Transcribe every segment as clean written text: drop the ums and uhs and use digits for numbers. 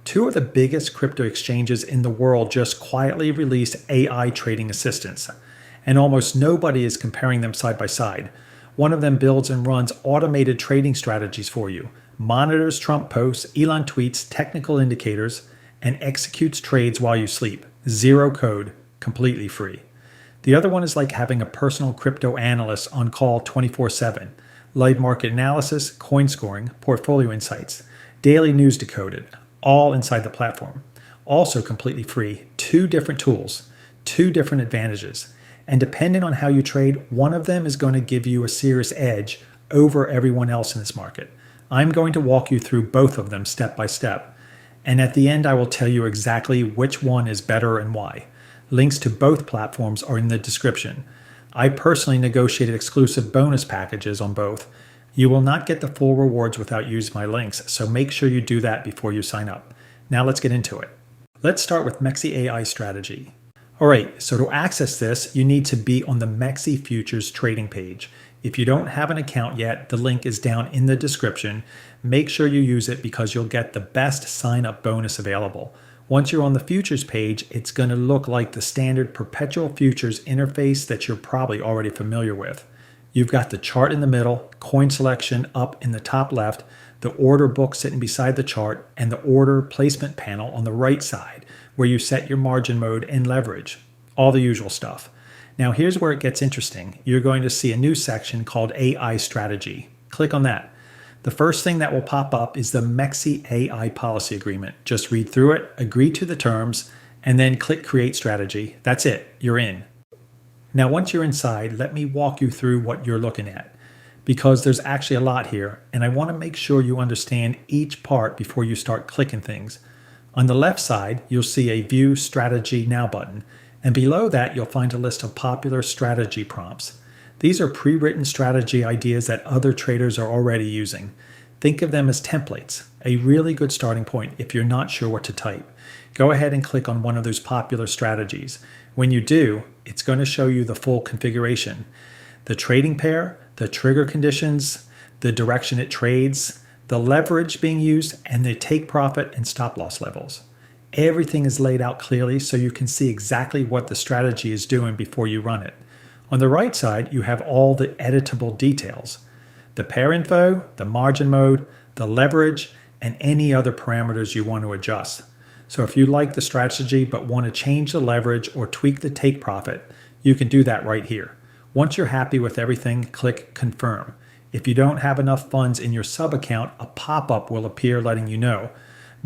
Two of the biggest crypto exchanges in the world just quietly released AI trading assistants, and almost nobody is comparing them side by side. One of them builds and runs automated trading strategies for you, monitors Trump posts, Elon tweets, technical indicators, and executes trades while you sleep. Zero code, completely free. The other one is like having a personal crypto analyst on call 24/7. Live market analysis, coin scoring, portfolio insights, daily news decoded, all inside the platform. Also completely free, 2 different tools, 2 different advantages. And depending on how you trade, one of them is going to give you a serious edge over everyone else in this market. I'm going to walk you through both of them step by step. And at the end, I will tell you exactly which one is better and why. Links to both platforms are in the description. I personally negotiated exclusive bonus packages on both. You will not get the full rewards without using my links, so make sure you do that before you sign up. Now let's get into it. Let's start with MEXC AI strategy. Alright, so to access this, you need to be on the MEXC Futures trading page. If you don't have an account yet, the link is down in the description. Make sure you use it because you'll get the best sign-up bonus available. Once you're on the futures page, it's going to look like the standard perpetual futures interface that you're probably already familiar with. You've got the chart in the middle, coin selection up in the top left, the order book sitting beside the chart, and the order placement panel on the right side, where you set your margin mode and leverage. All the usual stuff. Now here's where it gets interesting. You're going to see a new section called AI Strategy. Click on that. The first thing that will pop up is the MEXC AI Policy Agreement. Just read through it, agree to the terms, and then click Create Strategy. That's it. You're in. Now once you're inside, let me walk you through what you're looking at, because there's actually a lot here, and I want to make sure you understand each part before you start clicking things. On the left side, you'll see a View Strategy Now button, and below that you'll find a list of popular strategy prompts. These are pre-written strategy ideas that other traders are already using. Think of them as templates, a really good starting point if you're not sure what to type. Go ahead and click on one of those popular strategies. When you do, it's going to show you the full configuration. The trading pair, the trigger conditions, the direction it trades, the leverage being used, and the take profit and stop loss levels. Everything is laid out clearly so you can see exactly what the strategy is doing before you run it. On the right side, you have all the editable details. The pair info, the margin mode, the leverage, and any other parameters you want to adjust. So if you like the strategy but want to change the leverage or tweak the take profit, you can do that right here. Once you're happy with everything, click Confirm. If you don't have enough funds in your sub account, a pop-up will appear letting you know.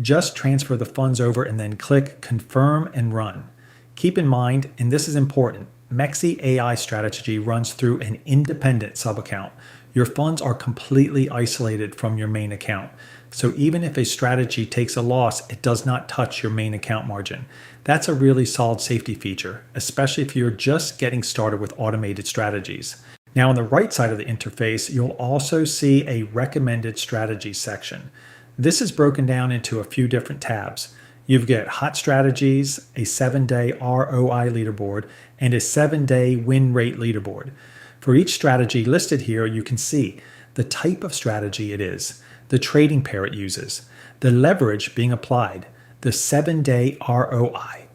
Just transfer the funds over and then click Confirm and Run. Keep in mind, and this is important, MEXC AI strategy runs through an independent sub-account. Your funds are completely isolated from your main account. So even if a strategy takes a loss, it does not touch your main account margin. That's a really solid safety feature, especially if you're just getting started with automated strategies. Now on the right side of the interface, you'll also see a recommended strategy section. This is broken down into a few different tabs. You've got hot strategies, a 7-day ROI leaderboard, and a 7-day win rate leaderboard. For each strategy listed here, you can see the type of strategy it is, the trading pair it uses, the leverage being applied, the 7-day ROI,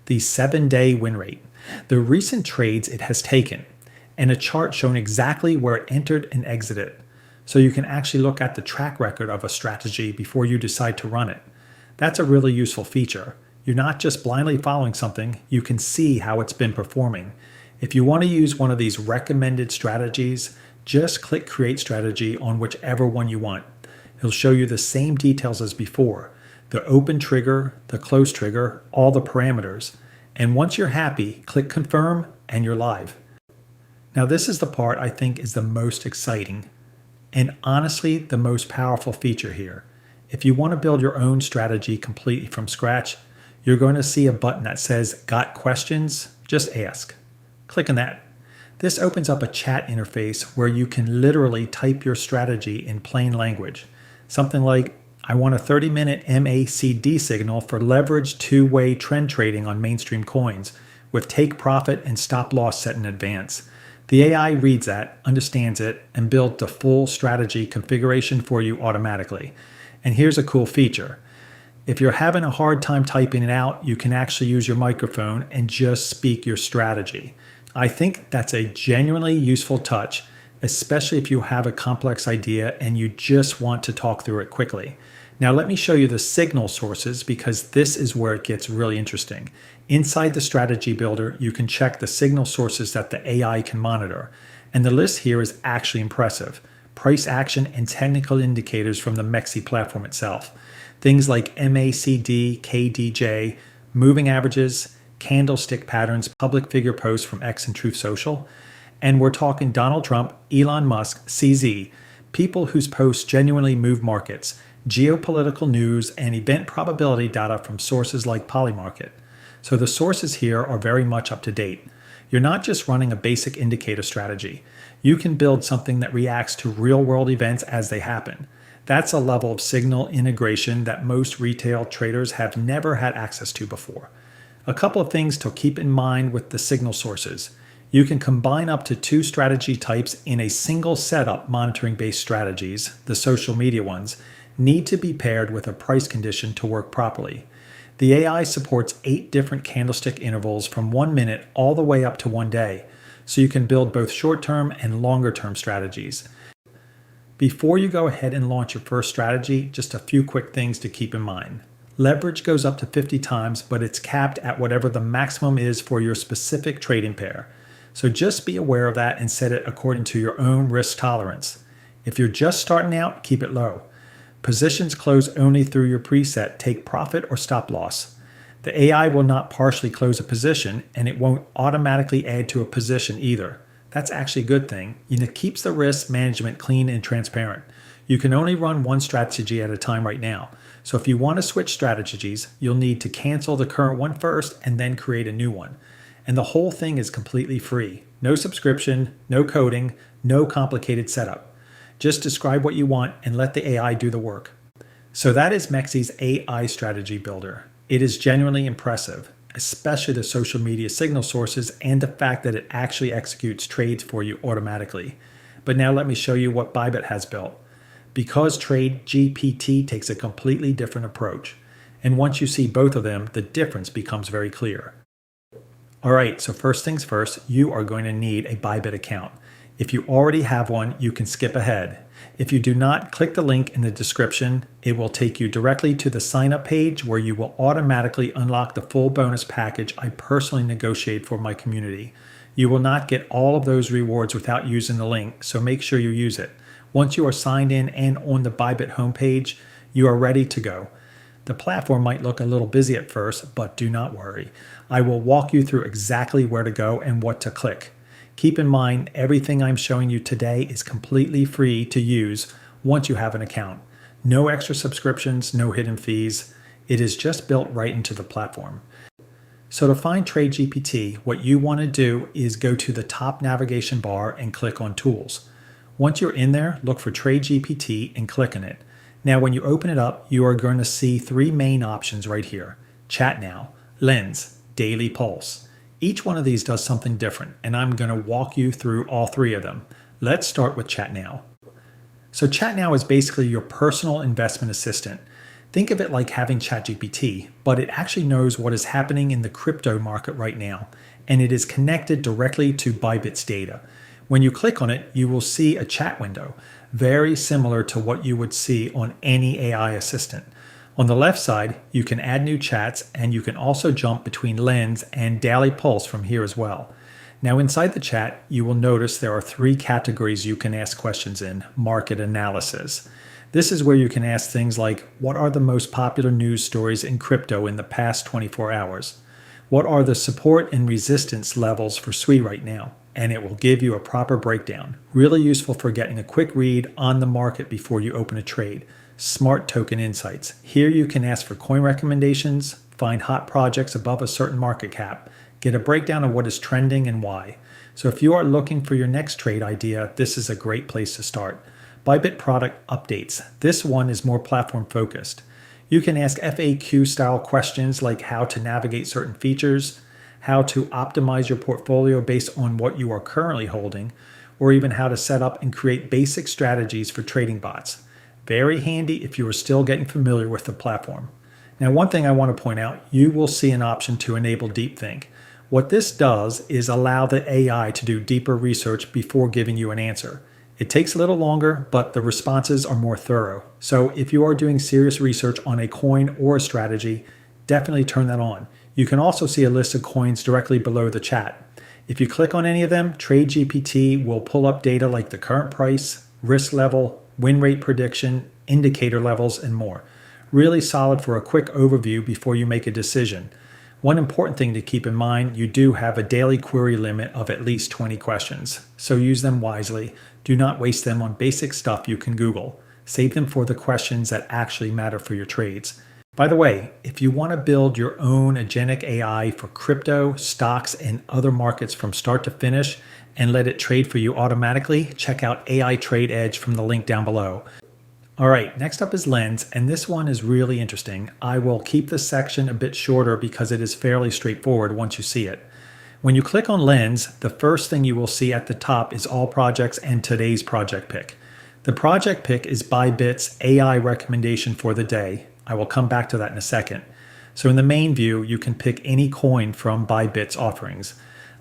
the 7-day win rate, the recent trades it has taken, and a chart showing exactly where it entered and exited. So you can actually look at the track record of a strategy before you decide to run it. That's a really useful feature. You're not just blindly following something, you can see how it's been performing. If you want to use one of these recommended strategies, just click Create Strategy on whichever one you want. It'll show you the same details as before, the open trigger, the close trigger, all the parameters. And once you're happy, click Confirm and you're live. Now this is the part I think is the most exciting and honestly the most powerful feature here. If you want to build your own strategy completely from scratch, you're going to see a button that says Got Questions? Just ask. Click on that. This opens up a chat interface where you can literally type your strategy in plain language. Something like, I want a 30-minute MACD signal for leveraged two-way trend trading on mainstream coins with take profit and stop loss set in advance. The AI reads that, understands it, and builds the full strategy configuration for you automatically. And here's a cool feature. If you're having a hard time typing it out, you can actually use your microphone and just speak your strategy. I think that's a genuinely useful touch, especially if you have a complex idea and you just want to talk through it quickly. Now let me show you the signal sources because this is where it gets really interesting. Inside the strategy builder, you can check the signal sources that the AI can monitor. And the list here is actually impressive. Price action and technical indicators from the MEXC platform itself. Things like MACD, KDJ, moving averages, candlestick patterns, public figure posts from X and Truth Social. And we're talking Donald Trump, Elon Musk, CZ, people whose posts genuinely move markets, geopolitical news, and event probability data from sources like Polymarket. So the sources here are very much up to date. You're not just running a basic indicator strategy. You can build something that reacts to real-world events as they happen. That's a level of signal integration that most retail traders have never had access to before. A couple of things to keep in mind with the signal sources. You can combine up to 2 strategy types in a single setup. Monitoring-based strategies, the social media ones, need to be paired with a price condition to work properly. The AI supports 8 different candlestick intervals from 1 minute all the way up to 1 day, so you can build both short-term and longer-term strategies. Before you go ahead and launch your first strategy, just a few quick things to keep in mind. Leverage goes up to 50 times, but it's capped at whatever the maximum is for your specific trading pair. So just be aware of that and set it according to your own risk tolerance. If you're just starting out, keep it low. Positions close only through your preset take profit or stop loss. The AI will not partially close a position, and it won't automatically add to a position either. That's actually a good thing. It keeps the risk management clean and transparent. You can only run one strategy at a time right now. So if you want to switch strategies, you'll need to cancel the current one first and then create a new one. And the whole thing is completely free. No subscription, no coding, no complicated setup. Just describe what you want and let the AI do the work. So that is MEXC's AI strategy builder. It is genuinely impressive, especially the social media signal sources and the fact that it actually executes trades for you automatically. But now let me show you what Bybit has built. Because TradeGPT takes a completely different approach. And once you see both of them, the difference becomes very clear. Alright, so first things first, you are going to need a Bybit account. If you already have one, you can skip ahead. If you do not, click the link in the description. It will take you directly to the sign up page where you will automatically unlock the full bonus package I personally negotiate for my community. You will not get all of those rewards without using the link, so make sure you use it. Once you are signed in and on the Bybit homepage, you are ready to go. The platform might look a little busy at first, but do not worry. I will walk you through exactly where to go and what to click. Keep in mind, everything I'm showing you today is completely free to use once you have an account. No extra subscriptions, no hidden fees. It is just built right into the platform. So to find TradeGPT, what you want to do is go to the top navigation bar and click on Tools. Once you're in there, look for TradeGPT and click on it. Now when you open it up, you are going to see 3 main options right here: Chat Now, Lens, Daily Pulse. Each one of these does something different, and I'm going to walk you through all 3 of them. Let's start with Chat Now. So Chat Now is basically your personal investment assistant. Think of it like having ChatGPT, but it actually knows what is happening in the crypto market right now, and it is connected directly to Bybit's data. When you click on it, you will see a chat window, very similar to what you would see on any AI assistant. On the left side, you can add new chats, and you can also jump between Lens and Daily Pulse from here as well. Now inside the chat, you will notice there are 3 categories you can ask questions in: market analysis. This is where you can ask things like, what are the most popular news stories in crypto in the past 24 hours? What are the support and resistance levels for SWI right now? And it will give you a proper breakdown. Really useful for getting a quick read on the market before you open a trade. Smart token insights. Here you can ask for coin recommendations, find hot projects above a certain market cap, get a breakdown of what is trending and why. So if you are looking for your next trade idea, this is a great place to start. Bybit product updates. This one is more platform focused. You can ask FAQ style questions like how to navigate certain features, how to optimize your portfolio based on what you are currently holding, or even how to set up and create basic strategies for trading bots. Very handy if you are still getting familiar with the platform. Now, one thing I want to point out, you will see an option to enable deep think. What this does is allow the AI to do deeper research before giving you an answer. It takes a little longer, but the responses are more thorough. So if you are doing serious research on a coin or a strategy, definitely turn that on. You can also see a list of coins directly below the chat. If you click on any of them, TradeGPT will pull up data like the current price, risk level, win rate prediction, indicator levels, and more. Really solid for a quick overview before you make a decision. One important thing to keep in mind, you do have a daily query limit of at least 20 questions, so use them wisely. Do not waste them on basic stuff you can Google. Save them for the questions that actually matter for your trades. By the way, if you want to build your own agentic AI for crypto, stocks, and other markets from start to finish and let it trade for you automatically, check out AI Trade Edge from the link down below. All right, next up is Lens, and this one is really interesting. I will keep this section a bit shorter because it is fairly straightforward once you see it. When you click on Lens, the first thing you will see at the top is all projects and today's project pick. The project pick is Bybit's AI recommendation for the day. I will come back to that in a second. So in the main view, you can pick any coin from Bybit's offerings.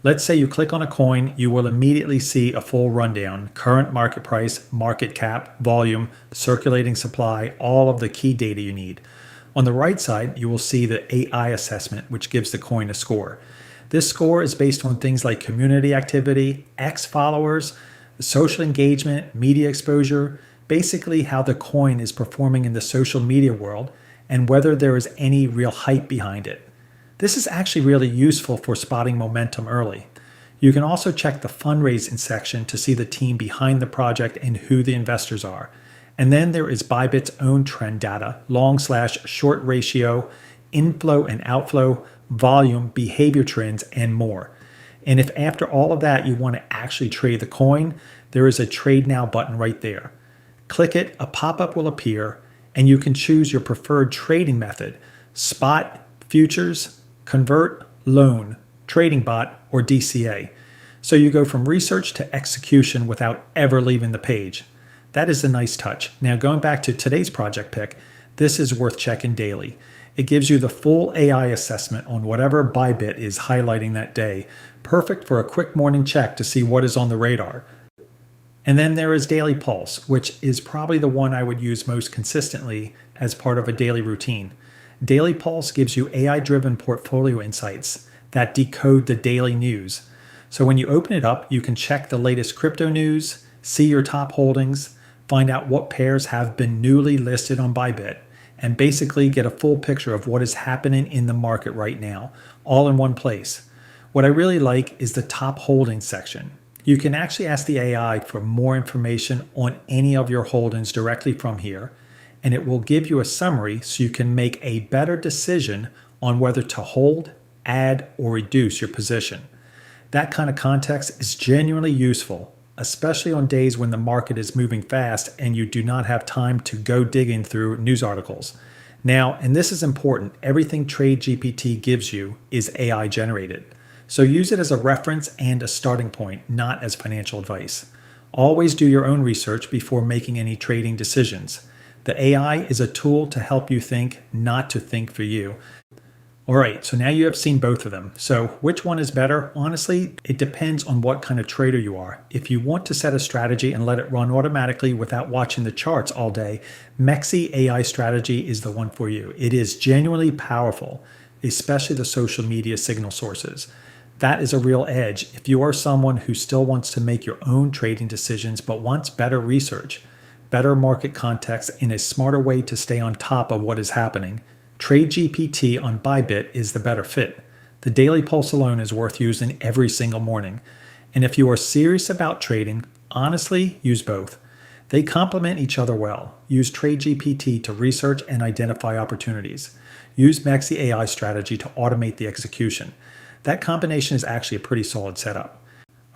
Let's say you click on a coin, you will immediately see a full rundown, current market price, market cap, volume, circulating supply, all of the key data you need. On the right side, you will see the AI assessment, which gives the coin a score. This score is based on things like community activity, X followers, social engagement, media exposure, basically how the coin is performing in the social media world, and whether there is any real hype behind it. This is actually really useful for spotting momentum early. You can also check the fundraising section to see the team behind the project and who the investors are. And then there is Bybit's own trend data, long/short ratio, inflow and outflow, volume, behavior trends, and more. And if after all of that you want to actually trade the coin, there is a Trade Now button right there. Click it, a pop-up will appear, and you can choose your preferred trading method: spot, futures, convert, loan, trading bot, or DCA. So you go from research to execution without ever leaving the page. That is a nice touch. Now going back to today's project pick, this is worth checking daily. It gives you the full AI assessment on whatever Bybit is highlighting that day. Perfect for a quick morning check to see what is on the radar. And then there is Daily Pulse, which is probably the one I would use most consistently as part of a daily routine. Daily Pulse gives you AI-driven portfolio insights that decode the daily news. So when you open it up, you can check the latest crypto news, see your top holdings, find out what pairs have been newly listed on Bybit, and basically get a full picture of what is happening in the market right now, all in one place. What I really like is the top holdings section. You can actually ask the AI for more information on any of your holdings directly from here, and it will give you a summary so you can make a better decision on whether to hold, add, or reduce your position. That kind of context is genuinely useful, especially on days when the market is moving fast and you do not have time to go digging through news articles. Now, and this is important, everything TradeGPT gives you is AI generated. So use it as a reference and a starting point, not as financial advice. Always do your own research before making any trading decisions. The AI is a tool to help you think, not to think for you. All right, so now you have seen both of them. So which one is better? Honestly, it depends on what kind of trader you are. If you want to set a strategy and let it run automatically without watching the charts all day, MEXC AI strategy is the one for you. It is genuinely powerful, especially the social media signal sources. That is a real edge if you are someone who still wants to make your own trading decisions but wants better research, better market context, and a smarter way to stay on top of what is happening. TradeGPT on Bybit is the better fit. The Daily Pulse alone is worth using every single morning. And if you are serious about trading, honestly, use both. They complement each other well. Use TradeGPT to research and identify opportunities. Use MEXC AI strategy to automate the execution. That combination is actually a pretty solid setup.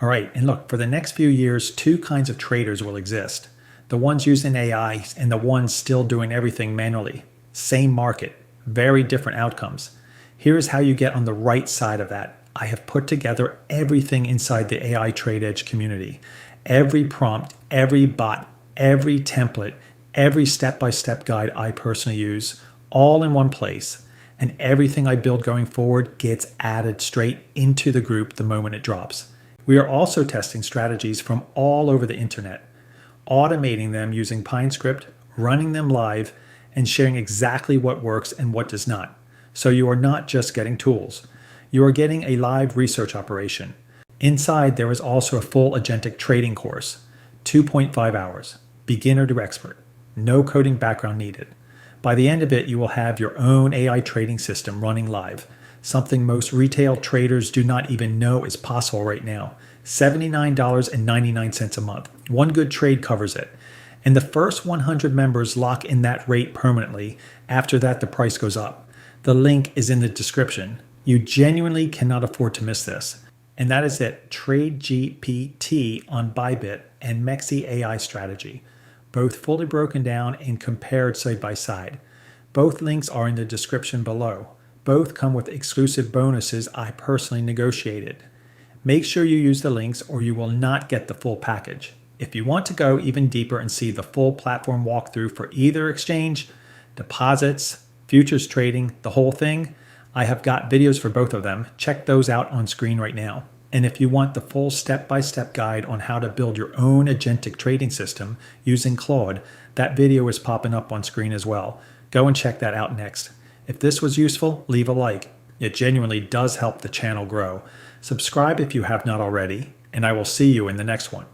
All right, and look, for the next few years, two kinds of traders will exist. The ones using AI and the ones still doing everything manually. Same market, very different outcomes. Here's how you get on the right side of that. I have put together everything inside the AI Trade Edge community. Every prompt, every bot, every template, every step-by-step guide I personally use, all in one place. And everything I build going forward gets added straight into the group the moment it drops. We are also testing strategies from all over the internet, automating them using PineScript, running them live, and sharing exactly what works and what does not. So you are not just getting tools. You are getting a live research operation. Inside, there is also a full agentic trading course, 2.5 hours, beginner to expert, no coding background needed. By the end of it, you will have your own AI trading system running live, something most retail traders do not even know is possible right now. $79.99 a month. One good trade covers it. And the first 100 members lock in that rate permanently. After that, the price goes up. The link is in the description. You genuinely cannot afford to miss this. And that is it. TradeGPT on Bybit and MEXC AI strategy. Both fully broken down and compared side by side. Both links are in the description below. Both come with exclusive bonuses I personally negotiated. Make sure you use the links or you will not get the full package. If you want to go even deeper and see the full platform walkthrough for either exchange, deposits, futures trading, the whole thing, I have got videos for both of them. Check those out on screen right now. And if you want the full step-by-step guide on how to build your own agentic trading system using Claude, that video is popping up on screen as well. Go and check that out next. If this was useful, leave a like. It genuinely does help the channel grow. Subscribe if you have not already, and I will see you in the next one.